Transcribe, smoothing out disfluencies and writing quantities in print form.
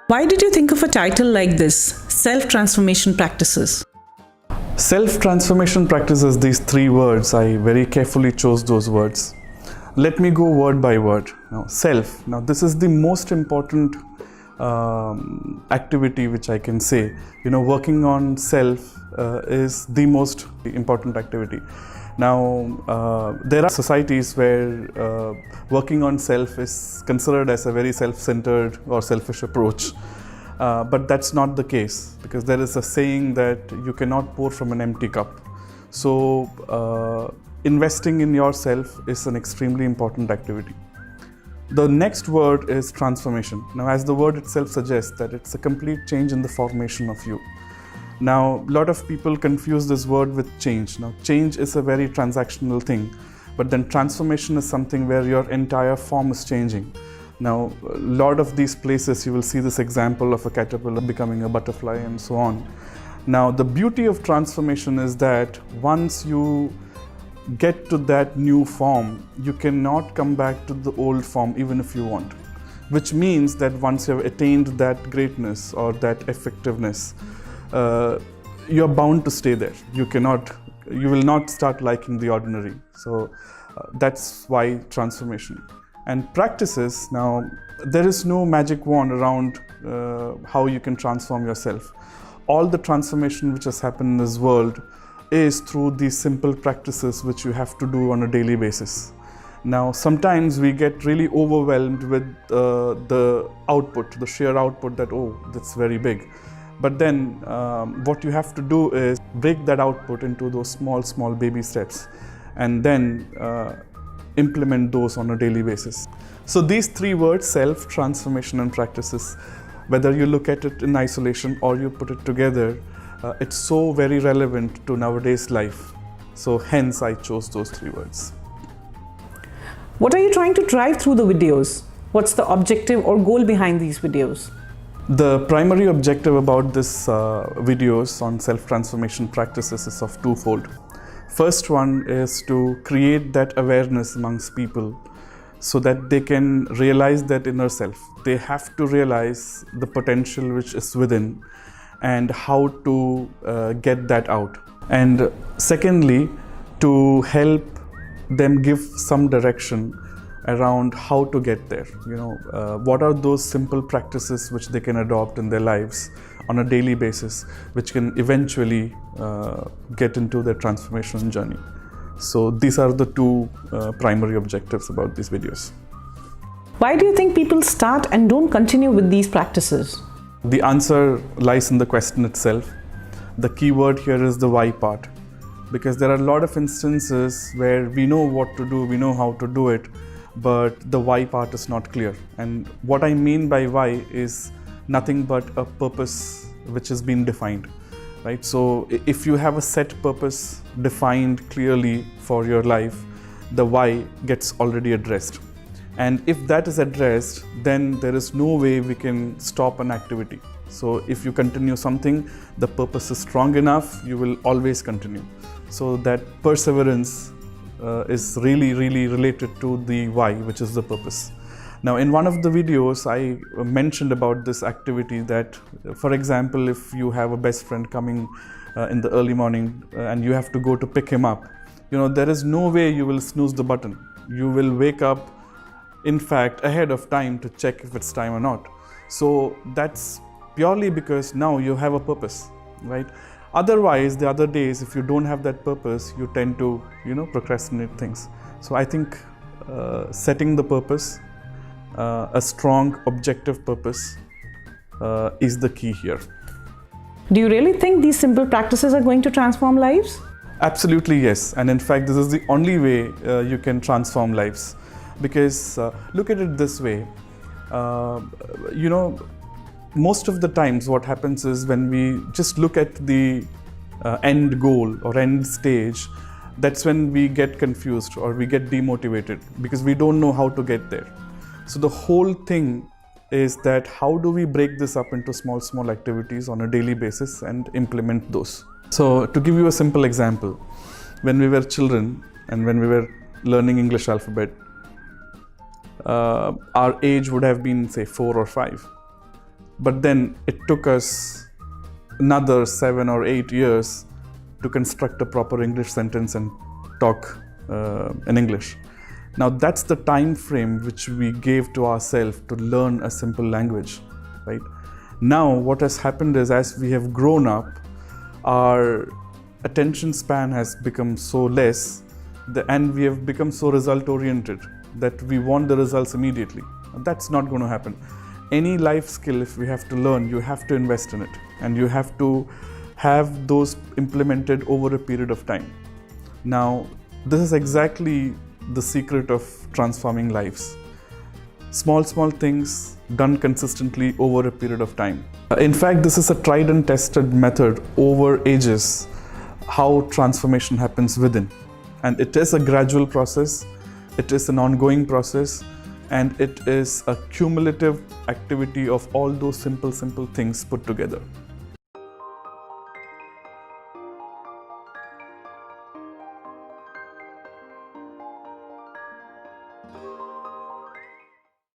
Why did you think of a title like this, Self-Transformation Practices? Self-transformation practices, these three words, I very carefully chose those words. Let me go word by word. Now, self. Now, this is the most important activity which I can say. Working on self is the most important activity. Now, there are societies where working on self is considered as a very self-centered or selfish approach. But that's not the case, because there is a saying that you cannot pour from an empty cup. So, investing in yourself is an extremely important activity. The next word is transformation. Now, as the word itself suggests, that it's a complete change in the formation of you. Now, a lot of people confuse this word with change. Now, change is a very transactional thing, but then transformation is something where your entire form is changing. Now, a lot of these places you will see this example of a caterpillar becoming a butterfly and so on. Now, the beauty of transformation is that once you get to that new form, you cannot come back to the old form even if you want. Which means that once you have attained that greatness or that effectiveness, you're bound to stay there. You will not start liking the ordinary. So that's why transformation. And practices, now there is no magic wand around how you can transform yourself. All the transformation which has happened in this world is through these simple practices which you have to do on a daily basis. Now, sometimes we get really overwhelmed with the output, the sheer output that, oh, that's very big. But then what you have to do is break that output into those small baby steps and then implement those on a daily basis. So these three words, self, transformation and practices, whether you look at it in isolation or you put it together, it's so very relevant to nowadays life. So hence I chose those three words. What are you trying to drive through the videos? What's the objective or goal behind these videos? The primary objective about this videos on self-transformation practices is of twofold. First one is to create that awareness amongst people so that they can realize that inner self. They have to realize the potential which is within and how to get that out. And secondly, to help them give some direction around how to get there. What are those simple practices which they can adopt in their lives on a daily basis, which can eventually get into their transformation journey. So these are the two primary objectives about these videos. Why do you think people start and don't continue with these practices? The answer lies in the question itself. The key word here is the why part. Because there are a lot of instances where we know what to do, we know how to do it, but the why part is not clear. And what I mean by why is nothing but a purpose which has been defined, right? So if you have a set purpose defined clearly for your life, the why gets already addressed. And if that is addressed, then there is no way we can stop an activity. So if you continue something, the purpose is strong enough, you will always continue. So that perseverance is really related to the why, which is the purpose. Now, in one of the videos, I mentioned about this activity that, for example, if you have a best friend coming in the early morning and you have to go to pick him up, there is no way you will snooze the button. You will wake up, in fact, ahead of time to check if it's time or not. So that's purely because now you have a purpose, right? Otherwise, the other days, if you don't have that purpose, you tend to, procrastinate things. So I think setting the purpose, a strong objective purpose is the key here. Do you really think these simple practices are going to transform lives? Absolutely, yes. And in fact, this is the only way you can transform lives. Because look at it this way, most of the times what happens is when we just look at the end goal or end stage, that's when we get confused or we get demotivated because we don't know how to get there. So the whole thing is that how do we break this up into small activities on a daily basis and implement those. So to give you a simple example, when we were children and when we were learning English alphabet, our age would have been say 4 or 5. but then it took us another 7 or 8 years to construct a proper English sentence and talk in English. Now that's the time frame which we gave to ourselves to learn a simple language, right? Now what has happened is, as we have grown up, our attention span has become so less and we have become so result oriented that we want the results immediately. That's not going to happen. Any life skill, if we have to learn, you have to invest in it, and you have to have those implemented over a period of time. Now, this is exactly the secret of transforming lives. Small things done consistently over a period of time. In fact, this is a tried and tested method over ages, how transformation happens within. And it is a gradual process, it is an ongoing process, and it is a cumulative activity of all those simple things put together.